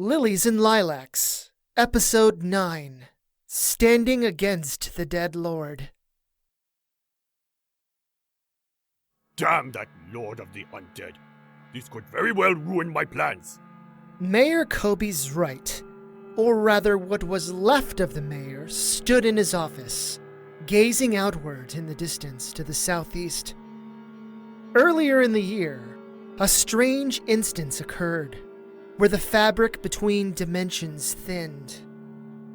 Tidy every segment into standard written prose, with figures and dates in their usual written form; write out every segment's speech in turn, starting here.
Lilies and Lilacs, Episode 9, Standing Against the Dead Lord. Damn that Lord of the Undead. This could very well ruin my plans. Mayor Kobe's right, or rather what was left of the mayor, stood in his office, gazing outward in the distance to the southeast. Earlier in the year, a strange instance occurred, where the fabric between dimensions thinned.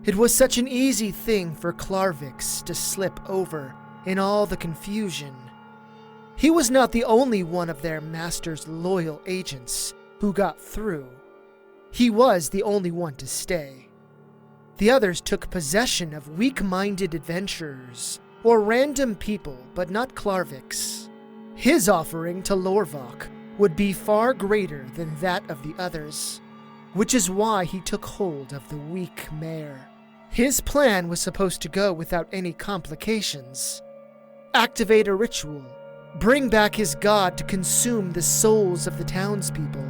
It was such an easy thing for Klarvix to slip over in all the confusion. He was not the only one of their master's loyal agents who got through. He was the only one to stay. The others took possession of weak-minded adventurers or random people, but not Klarvix. His offering to Lorvok would be far greater than that of the others, which is why he took hold of the weak mayor. His plan was supposed to go without any complications. Activate a ritual, bring back his god to consume the souls of the townspeople,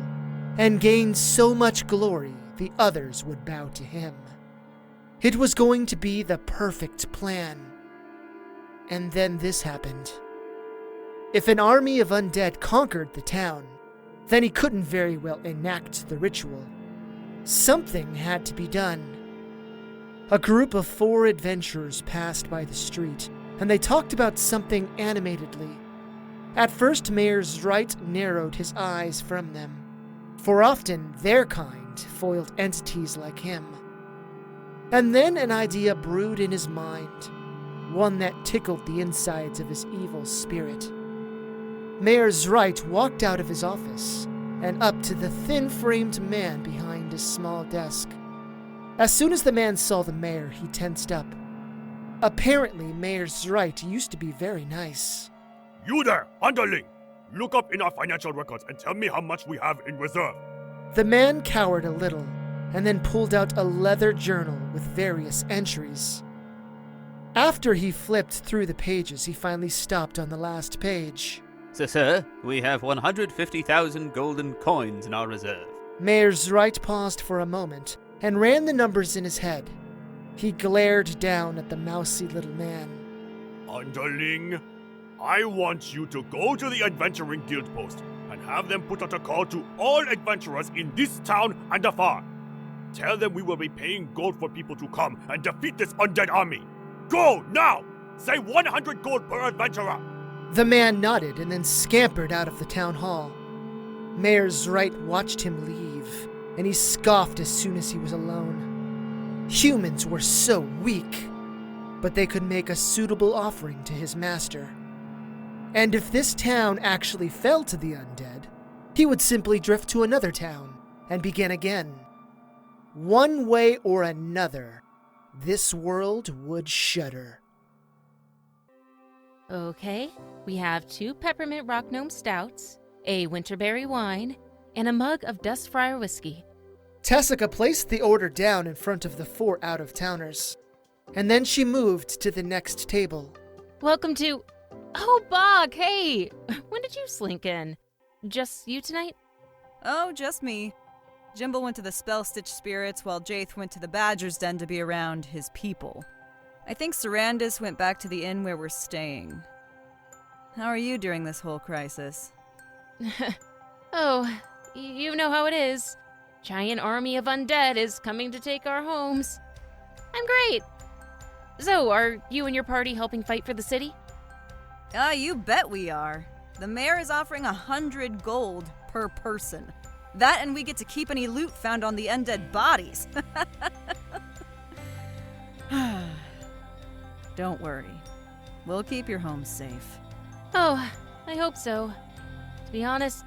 and gain so much glory the others would bow to him. It was going to be the perfect plan. And then this happened. If an army of undead conquered the town, then he couldn't very well enact the ritual. Something had to be done. A group of 4 adventurers passed by the street, and they talked about something animatedly. At first, Mayor JdSarte narrowed his eyes from them, for often their kind foiled entities like him. And then an idea brewed in his mind, one that tickled the insides of his evil spirit. Mayor JdSarte walked out of his office and up to the thin-framed man behind his small desk. As soon as the man saw the mayor, he tensed up. Apparently, Mayor JdSarte used to be very nice. You there, underling! Look up in our financial records and tell me how much we have in reserve. The man cowered a little and then pulled out a leather journal with various entries. After he flipped through the pages, he finally stopped on the last page. Sir, we have 150,000 golden coins in our reserve. Mayor JdSarte paused for a moment and ran the numbers in his head. He glared down at the mousy little man. Underling, I want you to go to the Adventuring Guild post and have them put out a call to all adventurers in this town and afar. Tell them we will be paying gold for people to come and defeat this undead army. Go, now! Say 100 gold per adventurer! The man nodded and then scampered out of the town hall. Mayor JdSarte watched him leave, and he scoffed as soon as he was alone. Humans were so weak, but they could make a suitable offering to his master. And if this town actually fell to the undead, he would simply drift to another town and begin again. One way or another, this world would shudder. Okay, we have 2 peppermint rock gnome stouts, a winterberry wine, and a mug of Dustfriar whiskey. Tessica placed the order down in front of the 4 out-of-towners, and then she moved to the next table. Welcome to... Oh, Bog, hey! When did you slink in? Just you tonight? Oh, just me. Jimble went to the Spell-Stitch Spirits while Jaith went to the Badger's Den to be around his people. I think Sarandis went back to the inn where we're staying. How are you during this whole crisis? Oh, you know how it is. Giant army of undead is coming to take our homes. I'm great. So, are you and your party helping fight for the city? You bet we are. The mayor is offering 100 gold per person. That and we get to keep any loot found on the undead bodies. Don't worry. We'll keep your home safe. Oh, I hope so. To be honest,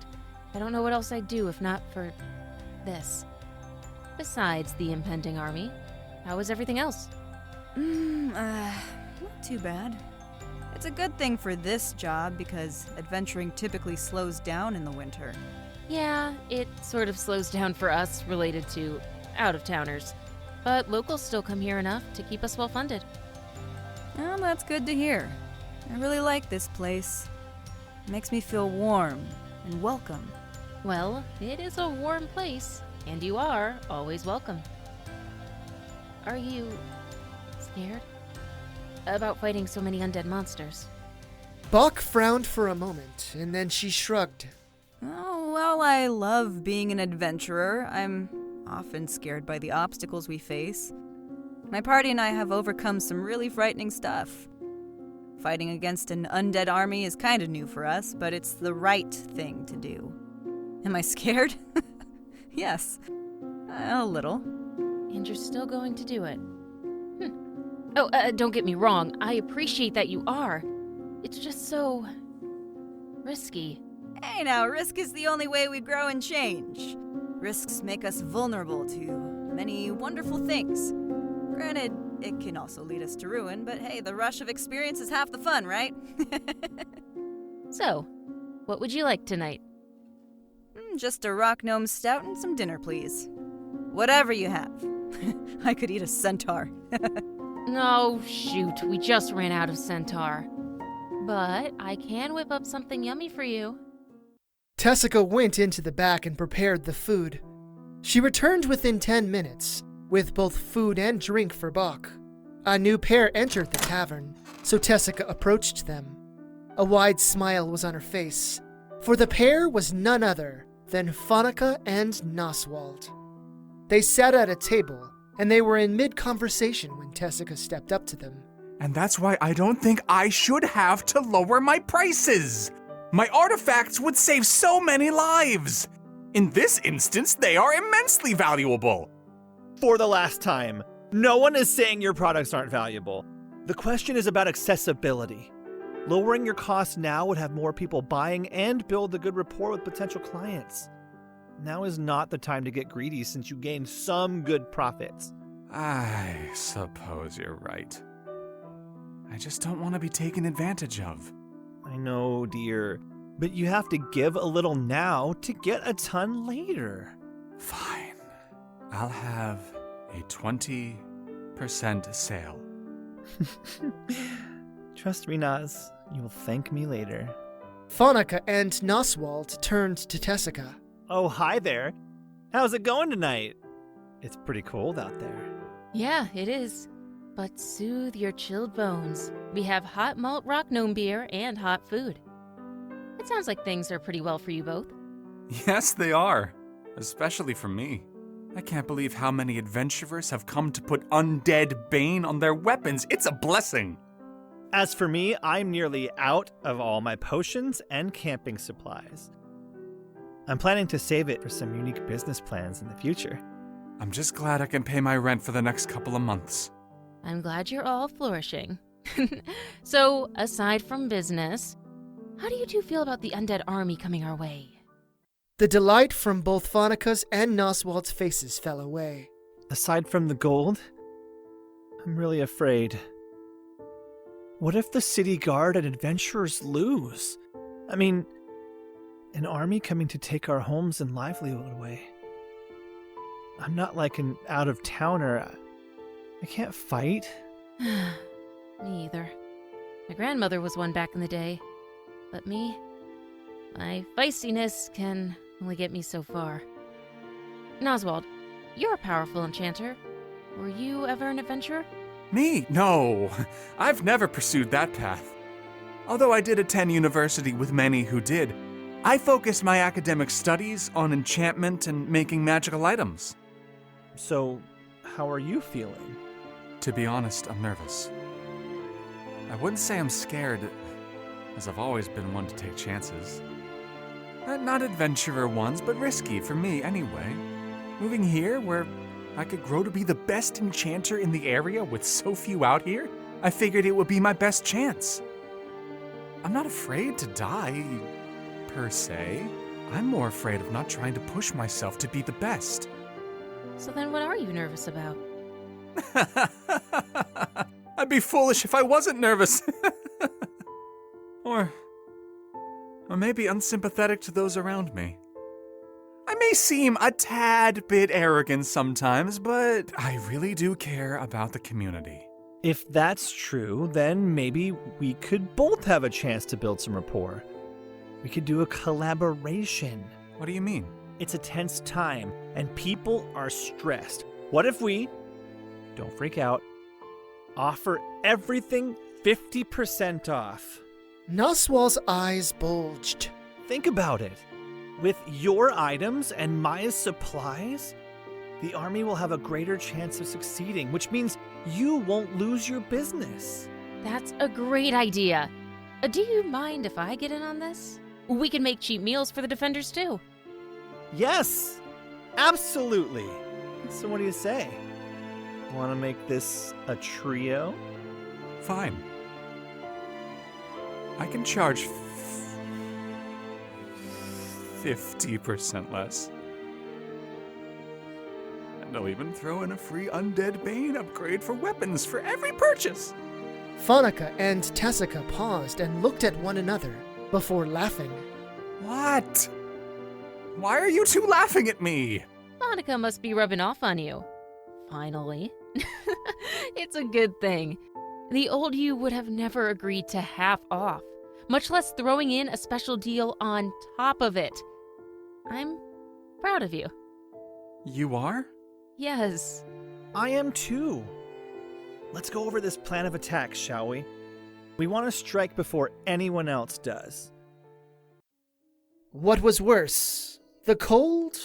I don't know what else I'd do if not for this. Besides the impending army, how is everything else? Not too bad. It's a good thing for this job because adventuring typically slows down in the winter. Yeah, it sort of slows down for us related to out-of-towners. But locals still come here enough to keep us well-funded. Well, that's good to hear. I really like this place. It makes me feel warm and welcome. Well, it is a warm place. And you are always welcome. Are you scared about fighting so many undead monsters? Bach frowned for a moment, and then she shrugged. Oh, well, I love being an adventurer. I'm often scared by the obstacles we face. My party and I have overcome some really frightening stuff. Fighting against an undead army is kind of new for us, but it's the right thing to do. Am I scared? Yes, a little. And you're still going to do it. Oh, don't get me wrong. I appreciate that you are. It's just so risky. Hey now, risk is the only way we grow and change. Risks make us vulnerable to many wonderful things. Granted, it can also lead us to ruin, but hey, the rush of experience is half the fun, right? So, what would you like tonight? Just a rock gnome stout and some dinner, please. Whatever you have. I could eat a centaur. No, shoot, we just ran out of centaur. But I can whip up something yummy for you. Tessica went into the back and prepared the food. She returned within 10 minutes, with both food and drink for Bach. A new pair entered the tavern, so Tessica approached them. A wide smile was on her face, for the pair was none other than Fonica and Noswald. They sat at a table, and they were in mid-conversation when Tessica stepped up to them. And that's why I don't think I should have to lower my prices. My artifacts would save so many lives. In this instance, they are immensely valuable. For the last time, no one is saying your products aren't valuable. The question is about accessibility. Lowering your costs now would have more people buying and build a good rapport with potential clients. Now is not the time to get greedy since you gained some good profits. I suppose you're right. I just don't want to be taken advantage of. I know, dear, but you have to give a little now to get a ton later. Fine. I'll have a 20% sale. Trust me, Nas, you will thank me later. Fonica and Noswald turned to Tessica. Oh, hi there. How's it going tonight? It's pretty cold out there. Yeah, it is. But soothe your chilled bones. We have hot malt rock gnome beer and hot food. It sounds like things are pretty well for you both. Yes, they are. Especially for me. I can't believe how many adventurers have come to put undead bane on their weapons. It's a blessing. As for me, I'm nearly out of all my potions and camping supplies. I'm planning to save it for some unique business plans in the future. I'm just glad I can pay my rent for the next couple of months. I'm glad you're all flourishing. So, aside from business, how do you two feel about the undead army coming our way? The delight from both Fonica's and Noswald's faces fell away. Aside from the gold, I'm really afraid. What if the city guard and adventurers lose? I mean, an army coming to take our homes and livelihood away. I'm not like an out-of-towner. I can't fight. Me either. My grandmother was one back in the day. But me, my feistiness can only get me so far. Noswald, you're a powerful enchanter. Were you ever an adventurer? Me? No. I've never pursued that path. Although I did attend university with many who did, I focused my academic studies on enchantment and making magical items. So, how are you feeling? To be honest, I'm nervous. I wouldn't say I'm scared, as I've always been one to take chances. Not adventurer ones, but risky for me anyway. Moving here, where I could grow to be the best enchanter in the area with so few out here, I figured it would be my best chance. I'm not afraid to die, per se. I'm more afraid of not trying to push myself to be the best. So then what are you nervous about? I'd be foolish if I wasn't nervous. Or maybe unsympathetic to those around me. I may seem a tad bit arrogant sometimes, but I really do care about the community. If that's true, then maybe we could both have a chance to build some rapport. We could do a collaboration. What do you mean? It's a tense time, and people are stressed. What if we, don't freak out, offer everything 50% off? Noswal's eyes bulged. Think about it. With your items and Maya's supplies, the army will have a greater chance of succeeding, which means you won't lose your business. That's a great idea. Do you mind if I get in on this? We can make cheap meals for the defenders too. Yes, absolutely. So what do you say? Want to make this a trio? Fine. I can charge 50% less. And I'll even throw in a free Undead Bane upgrade for weapons for every purchase. Fanica and Tessica paused and looked at one another before laughing. What? Why are you two laughing at me? Monica must be rubbing off on you. Finally. It's a good thing. The old you would have never agreed to half off, much less throwing in a special deal on top of it. I'm proud of you. You are? Yes. I am too. Let's go over this plan of attack, shall we? We want to strike before anyone else does. What was worse, the cold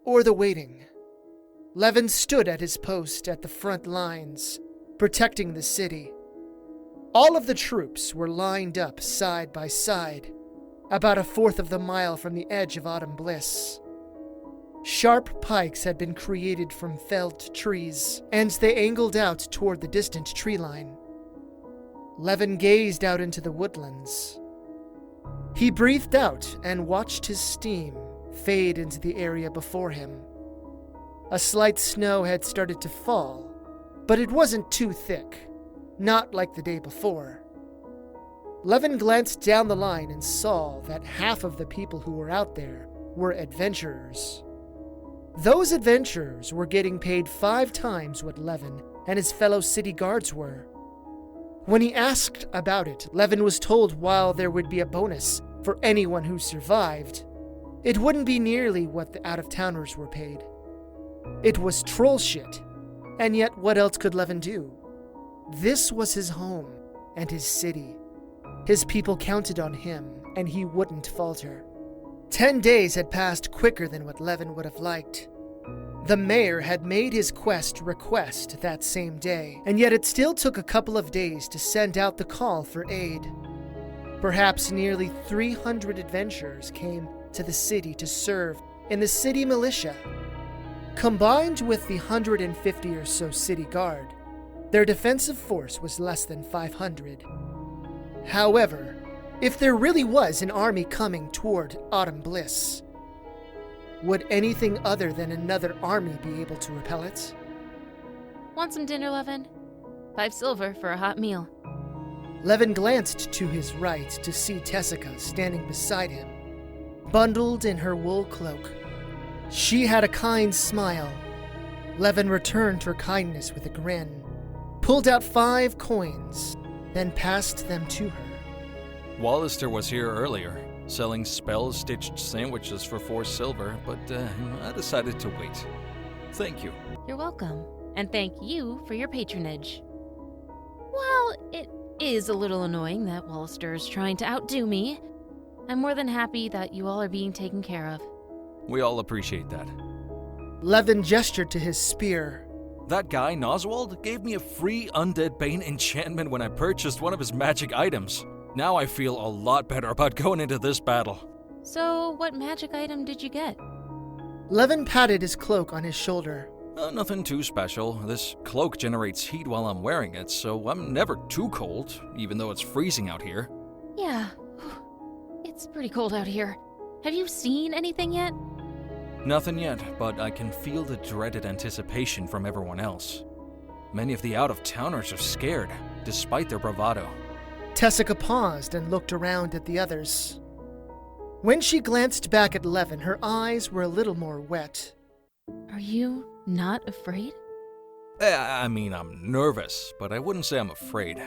or the waiting? Levin stood at his post at the front lines, protecting the city. All of the troops were lined up side by side, about a fourth of the mile from the edge of Autumn Bliss. Sharp pikes had been created from felled trees, and they angled out toward the distant tree line. Levin gazed out into the woodlands. He breathed out and watched his steam fade into the area before him. A slight snow had started to fall, but it wasn't too thick, not like the day before. Levin glanced down the line and saw that half of the people who were out there were adventurers. Those adventurers were getting paid 5 times what Levin and his fellow city guards were. When he asked about it, Levin was told while there would be a bonus for anyone who survived, it wouldn't be nearly what the out-of-towners were paid. It was troll shit, and yet what else could Levin do? This was his home and his city. His people counted on him, and he wouldn't falter. 10 days had passed quicker than what Levin would have liked. The mayor had made his quest request that same day, and yet it still took a couple of days to send out the call for aid. Perhaps nearly 300 adventurers came to the city to serve in the city militia. Combined with the 150 or so city guard, their defensive force was less than 500. However, if there really was an army coming toward Autumn Bliss, would anything other than another army be able to repel it? Want some dinner, Levin? 5 silver for a hot meal. Levin glanced to his right to see Tessica standing beside him, bundled in her wool cloak. She had a kind smile. Levin returned her kindness with a grin, pulled out 5 coins, then passed them to her. Wallister was here earlier, selling spell-stitched sandwiches for 4 silver, but I decided to wait. Thank you. You're welcome, and thank you for your patronage. Well, it is a little annoying that Wallister is trying to outdo me. I'm more than happy that you all are being taken care of. We all appreciate that. Levin gestured to his spear. That guy, Noswald, gave me a free Undead Bane enchantment when I purchased one of his magic items. Now I feel a lot better about going into this battle. So, what magic item did you get? Levin patted his cloak on his shoulder. Nothing too special. This cloak generates heat while I'm wearing it, so I'm never too cold, even though it's freezing out here. Yeah, it's pretty cold out here. Have you seen anything yet? Nothing yet, but I can feel the dreaded anticipation from everyone else. Many of the out-of-towners are scared, despite their bravado. Tessica paused and looked around at the others. When she glanced back at Levin, her eyes were a little more wet. Are you not afraid? I mean, I'm nervous, but I wouldn't say I'm afraid.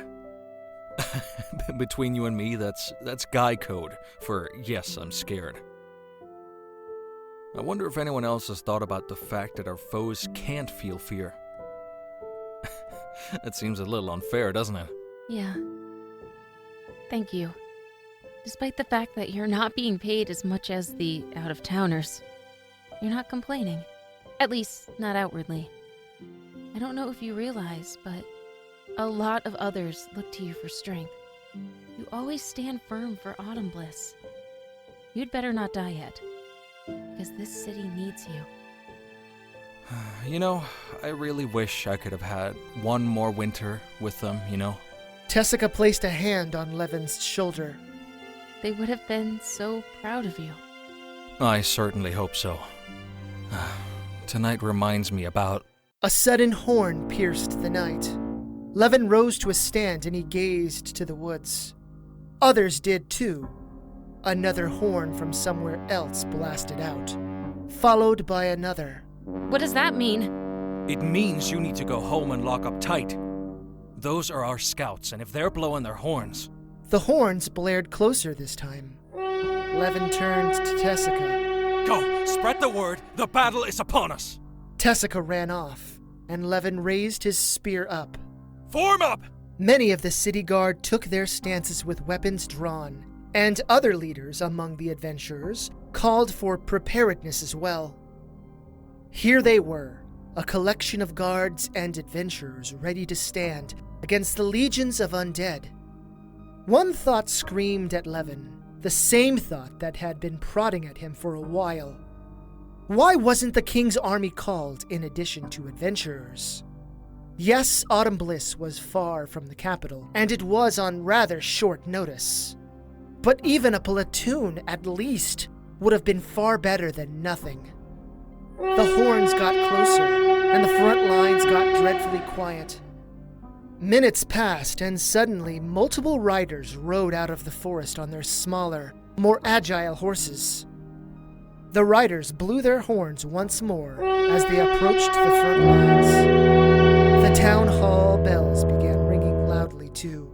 Between you and me, that's guy code for yes, I'm scared. I wonder if anyone else has thought about the fact that our foes can't feel fear. That seems a little unfair, doesn't it? Yeah. Thank you. Despite the fact that you're not being paid as much as the out-of-towners, you're not complaining. At least, not outwardly. I don't know if you realize, but a lot of others look to you for strength. You always stand firm for Autumn Bliss. You'd better not die yet, because this city needs you. You know, I really wish I could have had one more winter with them, you know? Tessica placed a hand on Levin's shoulder. They would have been so proud of you. I certainly hope so. Tonight reminds me about... A sudden horn pierced the night. Levin rose to a stand and he gazed to the woods. Others did too. Another horn from somewhere else blasted out, followed by another. What does that mean? It means you need to go home and lock up tight. Those are our scouts, and if they're blowing their horns... The horns blared closer this time. Levin turned to Tessica. Go! Spread the word! The battle is upon us! Tessica ran off, and Levin raised his spear up. Form up! Many of the city guard took their stances with weapons drawn, and other leaders among the adventurers called for preparedness as well. Here they were, a collection of guards and adventurers ready to stand against the legions of undead. One thought screamed at Levin, the same thought that had been prodding at him for a while. Why wasn't the king's army called in addition to adventurers? Yes, Autumn Bliss was far from the capital, and it was on rather short notice. But even a platoon, at least, would have been far better than nothing. The horns got closer, and the front lines got dreadfully quiet. Minutes passed, and suddenly multiple riders rode out of the forest on their smaller, more agile horses. The riders blew their horns once more as they approached the front lines. The town hall bells began ringing loudly too.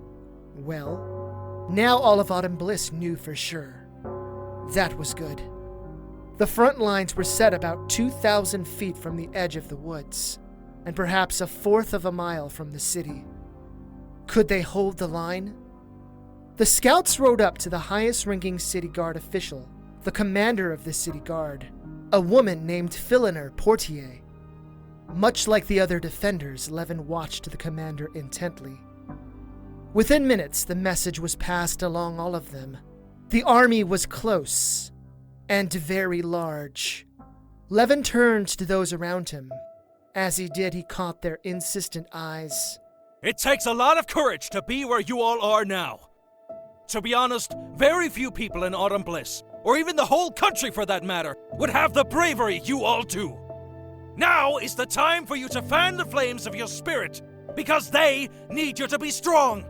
Well, now all of Autumn Bliss knew for sure. That was good. The front lines were set about 2,000 feet from the edge of the woods, and perhaps a fourth of a mile from the city. Could they hold the line? The scouts rode up to the highest-ranking city guard official, the commander of the city guard, a woman named Philiner Portier. Much like the other defenders, Levin watched the commander intently. Within minutes, the message was passed along all of them. The army was close and very large. Levin turned to those around him. As he did, he caught their insistent eyes. It takes a lot of courage to be where you all are now. To be honest, very few people in Autumn Bliss, or even the whole country for that matter, would have the bravery you all do. Now is the time for you to fan the flames of your spirit, because they need you to be strong.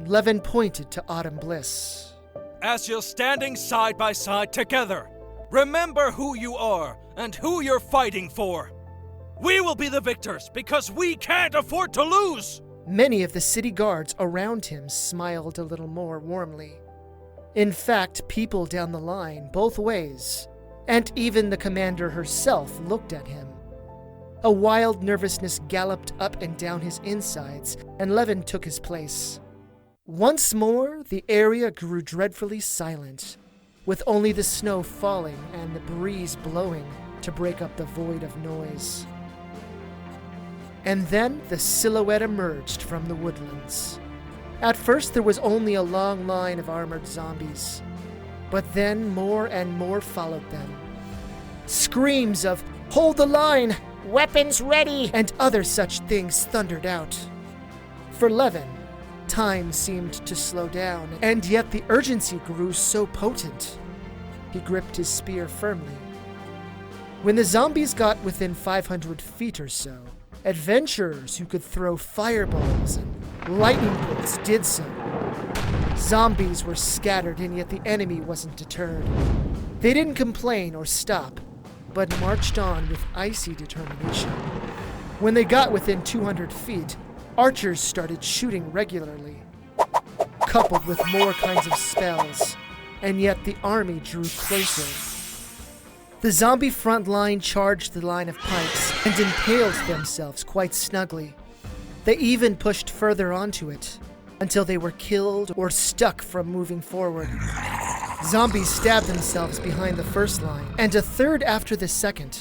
Levin pointed to Autumn Bliss. As you're standing side by side together, remember who you are and who you're fighting for. We will be the victors because we can't afford to lose. Many of the city guards around him smiled a little more warmly. In fact, people down the line, both ways, and even the commander herself looked at him. A wild nervousness galloped up and down his insides, and Levin took his place. Once more, the area grew dreadfully silent, with only the snow falling and the breeze blowing to break up the void of noise. And then the silhouette emerged from the woodlands. At first there was only a long line of armored zombies, but then more and more followed them. Screams of, "Hold the line! Weapons ready!" and other such things thundered out. For Levin, time seemed to slow down, and yet the urgency grew so potent. He gripped his spear firmly. When the zombies got within 500 feet or so, adventurers who could throw fireballs and lightning bolts did so. Zombies were scattered, and yet the enemy wasn't deterred. They didn't complain or stop, but marched on with icy determination. When they got within 200 feet, archers started shooting regularly, coupled with more kinds of spells, and yet the army drew closer. The zombie front line charged the line of pikes and impaled themselves quite snugly. They even pushed further onto it, until they were killed or stuck from moving forward. Zombies stabbed themselves behind the first line, and a third after the second.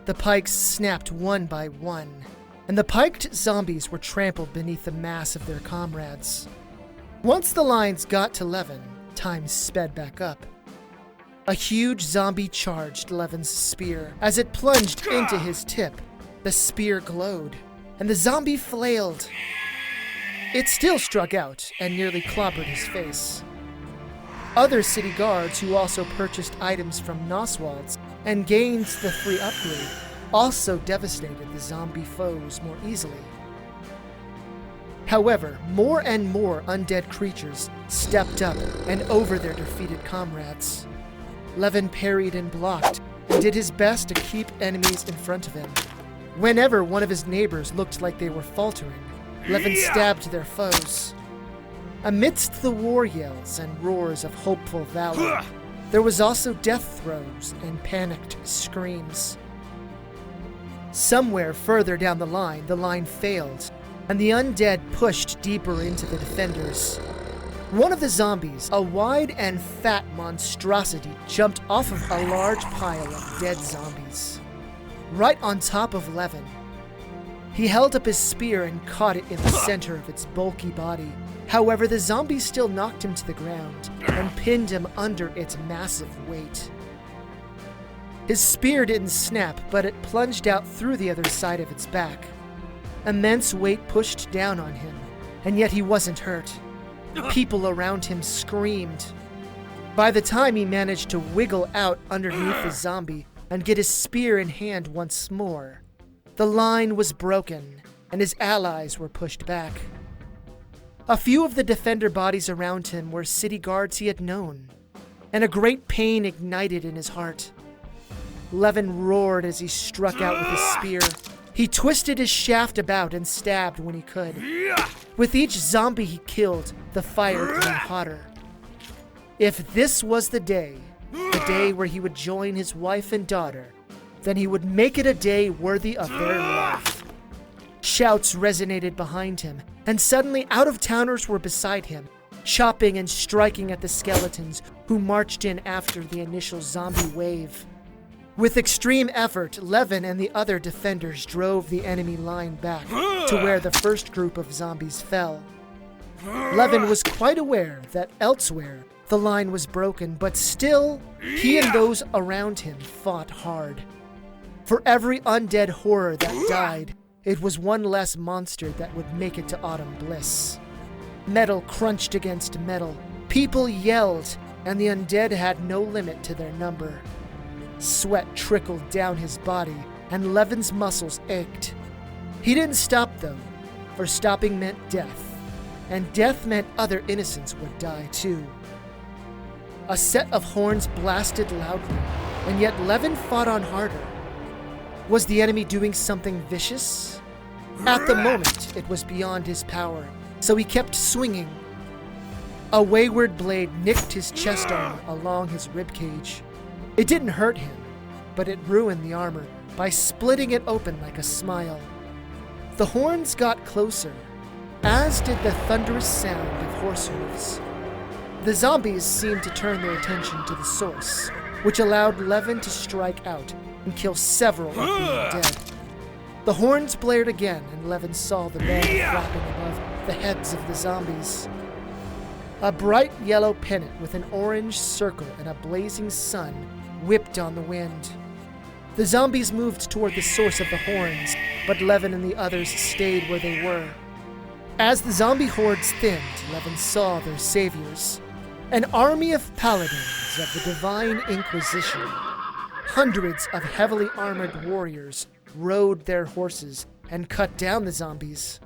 The pikes snapped one by one, and the piked zombies were trampled beneath the mass of their comrades. Once the lines got to Levin, time sped back up. A huge zombie charged Levin's spear. As it plunged into his tip, the spear glowed, and the zombie flailed. It still struck out and nearly clobbered his face. Other city guards who also purchased items from Noswald's and gained the free upgrade also devastated the zombie foes more easily. However, more and more undead creatures stepped up and over their defeated comrades. Levin parried and blocked and did his best to keep enemies in front of him. Whenever one of his neighbors looked like they were faltering, Levin stabbed their foes. Amidst the war yells and roars of hopeful valor, there was also death throes and panicked screams. Somewhere further down the line failed, and the undead pushed deeper into the defenders. One of the zombies, a wide and fat monstrosity, jumped off of a large pile of dead zombies, right on top of Levin. He held up his spear and caught it in the center of its bulky body. However, the zombie still knocked him to the ground and pinned him under its massive weight. His spear didn't snap, but it plunged out through the other side of its back. Immense weight pushed down on him, and yet he wasn't hurt. People around him screamed. By the time he managed to wiggle out underneath the zombie and get his spear in hand once more, the line was broken, and his allies were pushed back. A few of the defender bodies around him were city guards he had known, and a great pain ignited in his heart. Levin roared as he struck out with his spear. He twisted his shaft about and stabbed when he could. With each zombie he killed, the fire grew hotter. If this was the day where he would join his wife and daughter, then he would make it a day worthy of their life. Shouts resonated behind him, and suddenly out-of-towners were beside him, chopping and striking at the skeletons who marched in after the initial zombie wave. With extreme effort, Levin and the other defenders drove the enemy line back to where the first group of zombies fell. Levin was quite aware that elsewhere the line was broken, but still, he and those around him fought hard. For every undead horror that died, it was one less monster that would make it to Autumn Bliss. Metal crunched against metal, people yelled, and the undead had no limit to their number. Sweat trickled down his body, and Levin's muscles ached. He didn't stop, though, for stopping meant death, and death meant other innocents would die, too. A set of horns blasted loudly, and yet Levin fought on harder. Was the enemy doing something vicious? At the moment, it was beyond his power, so he kept swinging. A wayward blade nicked his chest armor along his ribcage. It didn't hurt him, but it ruined the armor by splitting it open like a smile. The horns got closer, as did the thunderous sound of horse hooves. The zombies seemed to turn their attention to the source, which allowed Levin to strike out and kill several of the undead. The horns blared again, and Levin saw the band flapping above the heads of the zombies. A bright yellow pennant with an orange circle and a blazing sun whipped on the wind. The zombies moved toward the source of the horns, but Levin and the others stayed where they were. As the zombie hordes thinned, Levin saw their saviors, an army of paladins of the Divine Inquisition. Hundreds of heavily armored warriors rode their horses and cut down the zombies.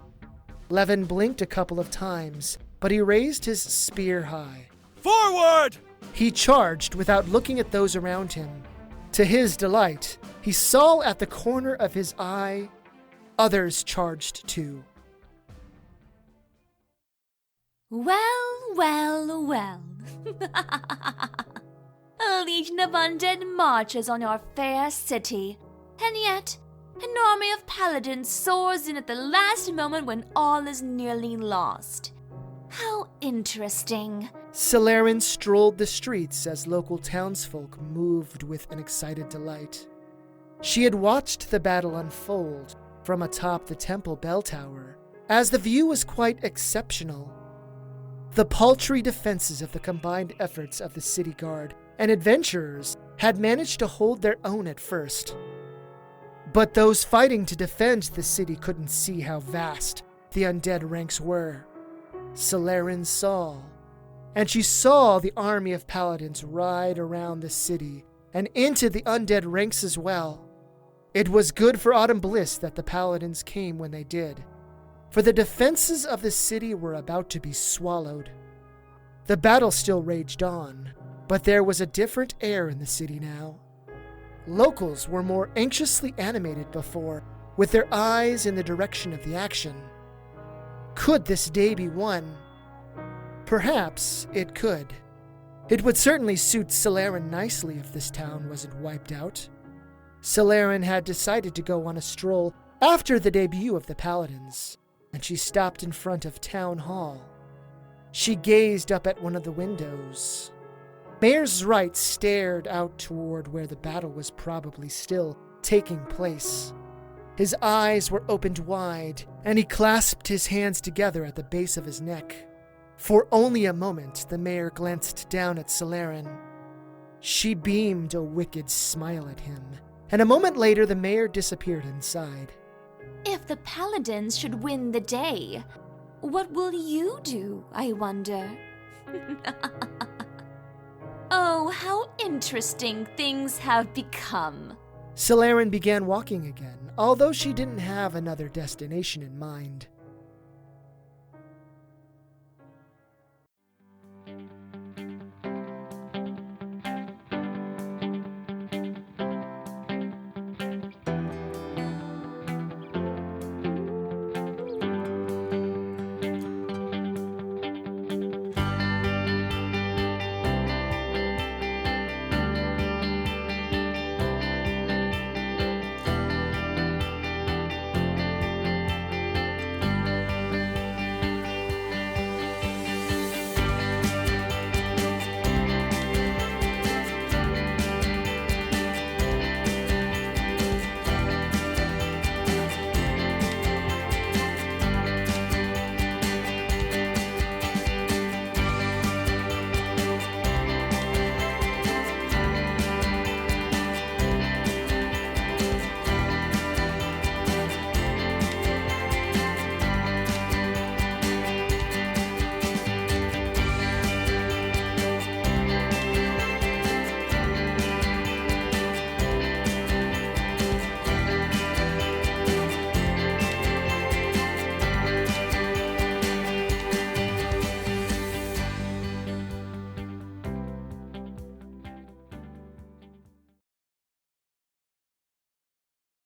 Levin blinked a couple of times, but he raised his spear high. Forward! He charged without looking at those around him. To his delight, he saw at the corner of his eye, others charged too. Well, well, well. a legion of undead marches on your fair city, and yet an army of paladins soars in at the last moment when all is nearly lost. How interesting. Celerin strolled the streets as local townsfolk moved with an excited delight. She had watched the battle unfold from atop the temple bell tower, as the view was quite exceptional. The paltry defenses of the combined efforts of the city guard and adventurers had managed to hold their own at first. But those fighting to defend the city couldn't see how vast the undead ranks were. Celerin saw, and she saw the army of paladins ride around the city and into the undead ranks as well. It was good for Autumn Bliss that the paladins came when they did, for the defenses of the city were about to be swallowed. The battle still raged on, but there was a different air in the city now. Locals were more anxiously animated before, with their eyes in the direction of the action. Could this day be won? Perhaps it could. It would certainly suit Celerin nicely if this town wasn't wiped out. Celerin had decided to go on a stroll after the debut of the Paladins, and she stopped in front of Town Hall. She gazed up at one of the windows. Mayor JdSarte stared out toward where the battle was probably still taking place. His eyes were opened wide, and he clasped his hands together at the base of his neck. For only a moment, the mayor glanced down at Celerin. She beamed a wicked smile at him, and a moment later the mayor disappeared inside. If the paladins should win the day, what will you do, I wonder? Oh, how interesting things have become. Celerin began walking again, although she didn't have another destination in mind.